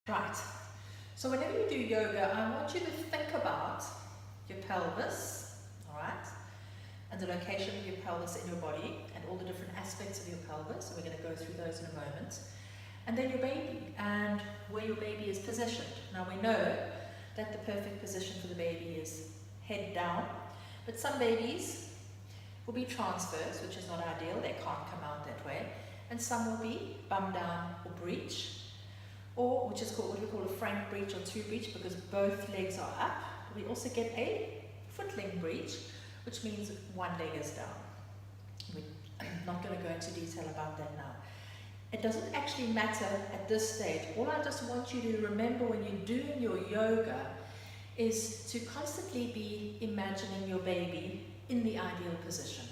Right, so whenever you do yoga, I want you to think about your pelvis, all right, and the location of your pelvis in your body and all the different aspects of your pelvis. So we're going to go through those in a moment. And then your baby and where your baby is positioned. Now we know that the perfect position for the baby is head down, but some babies will be transverse, which is not ideal. They can't come out that way. And some will be bum down or breech, or which is called what we call a frank breech or two breech, because both legs are up. We also get a footling breech, which means one leg is down. We're not going to go into detail about that now. It doesn't actually matter at this stage. All I just want you to remember when you're doing your yoga is to constantly be imagining your baby in the ideal position.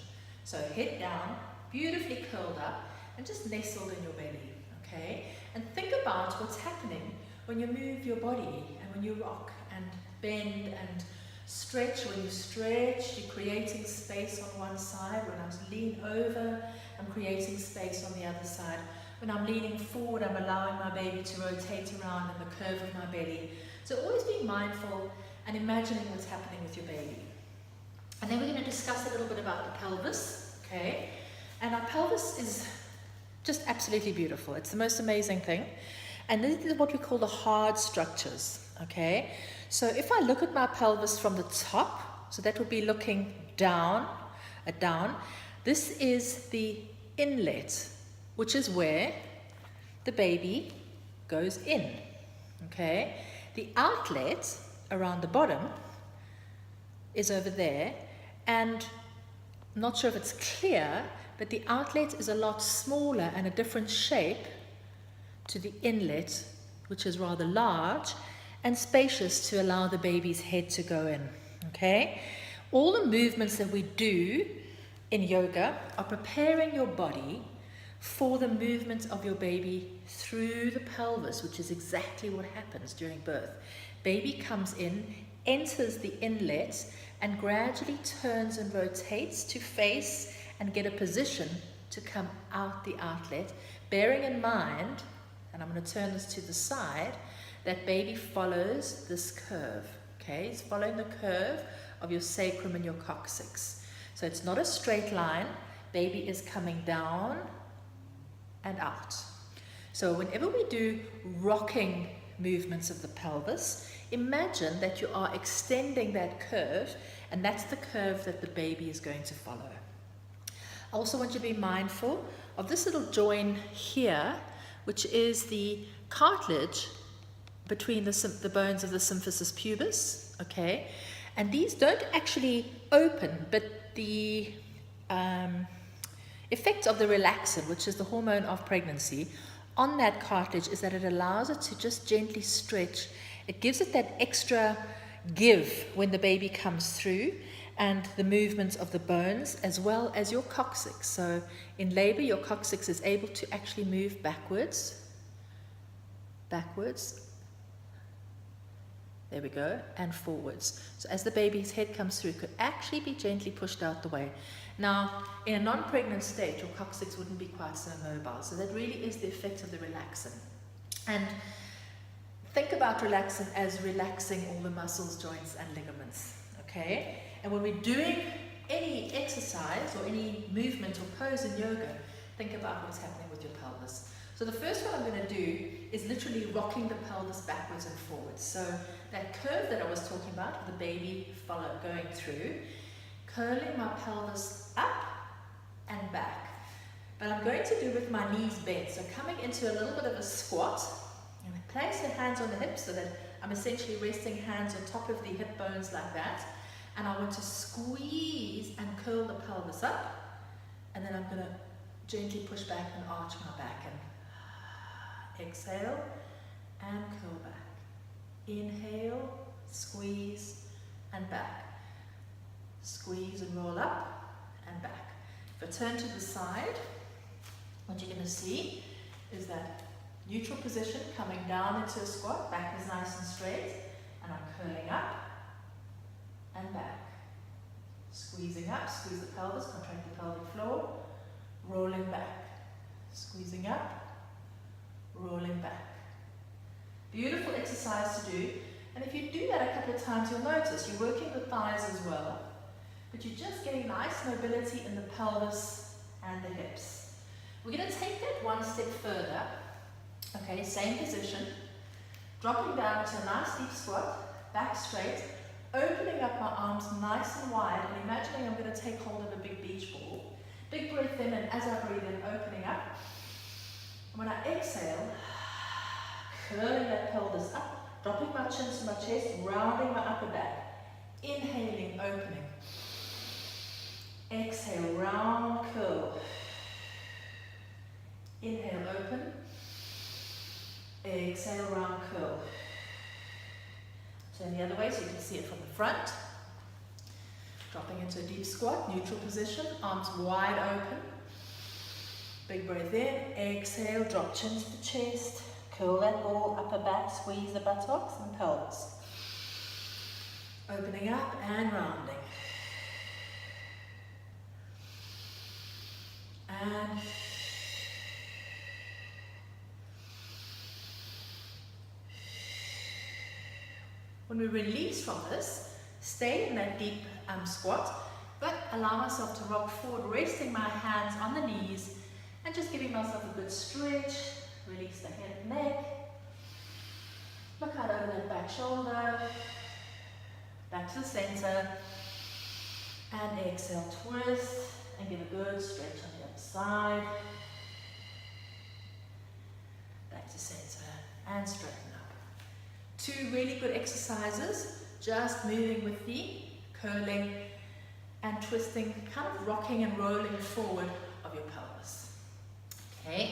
So head down, beautifully curled up, and just nestled in your belly, okay? And think about what's happening when you move your body and when you rock and bend and stretch. When you stretch, you're creating space on one side. When I lean over, I'm creating space on the other side. When I'm leaning forward, I'm allowing my baby to rotate around in the curve of my belly. So always be mindful and imagining what's happening with your baby. And then we're going to discuss a little bit about the pelvis, okay? And our pelvis is just absolutely beautiful. It's the most amazing thing. And this is what we call the hard structures, okay? So if I look at my pelvis from the top, so that would be looking down, this is the inlet, which is where the baby goes in, okay? The outlet around the bottom is over there, and I'm not sure if it's clear, but the outlet is a lot smaller and a different shape to the inlet, which is rather large and spacious to allow the baby's head to go in, okay? All the movements that we do in yoga are preparing your body for the movement of your baby through the pelvis, which is exactly what happens during birth. Baby comes in, enters the inlet, and gradually turns and rotates to face and get a position to come out the outlet, bearing in mind, and I'm going to turn this to the side, that baby follows this curve, okay? It's following the curve of your sacrum and your coccyx. So it's not a straight line. Baby is coming down and out. So whenever we do rocking movements of the pelvis, imagine that you are extending that curve, and that's the curve that the baby is going to follow. I also want you to be mindful of this little joint here, which is the cartilage between the bones of the symphysis pubis, okay? And these don't actually open, but the effect of the relaxin, which is the hormone of pregnancy, on that cartilage is that it allows it to just gently stretch. It gives it that extra give when the baby comes through, and the movements of the bones as well as your coccyx. So in labor, your coccyx is able to actually move backwards, there we go, and forwards. So as the baby's head comes through, it could actually be gently pushed out the way. Now, in a non-pregnant state, your coccyx wouldn't be quite so mobile. So that really is the effect of the relaxin. And think about relaxin as relaxing all the muscles, joints, and ligaments, okay? And when we're doing any exercise or any movement or pose in yoga, think about what's happening with your pelvis. So the first one I'm going to do is literally rocking the pelvis backwards and forwards. So that curve that I was talking about, with the baby going through, curling my pelvis up and back. But I'm going to do with my knees bent. So coming into a little bit of a squat, and I place the hands on the hips so that I'm essentially resting hands on top of the hip bones like that. And I want to squeeze and curl the pelvis up, and then I'm going to gently push back and arch my back, and exhale and curl back. Inhale, squeeze and back. Squeeze and roll up and back. If I turn to the side, what you're going to see is that neutral position, coming down into a squat, back is nice and straight, and I'm curling up and back. Squeezing up, squeeze the pelvis, contract the pelvic floor, rolling back. Squeezing up, rolling back. Beautiful exercise to do. And if you do that a couple of times, you'll notice you're working the thighs as well, but you're just getting nice mobility in the pelvis and the hips. We're going to take that one step further. Okay, same position. Dropping down to a nice deep squat, back straight, opening up my arms nice and wide, and imagining I'm going to take hold of a big beach ball. Big breath in, and as I breathe in, opening up. And when I exhale, curling that pelvis up, dropping my chin to my chest, rounding my upper back. Inhaling, opening. Exhale, round, curl. Inhale, open. Exhale, round, curl. Turn the other way so you can see it from the front. Dropping into a deep squat, neutral position, arms wide open. Big breath in, exhale, drop chin to the chest, curl that ball, upper back, squeeze the buttocks and pelvis. Opening up and rounding. And when we release from this, stay in that deep squat, but allow myself to rock forward, resting my hands on the knees and just giving myself a good stretch. Release the head and neck. Look out over that back shoulder. Back to the center. And exhale, twist. And give a good stretch on the other side. Back to center. And straighten up. Two really good exercises. Just moving with the curling and twisting, kind of rocking and rolling forward of your pelvis. Okay.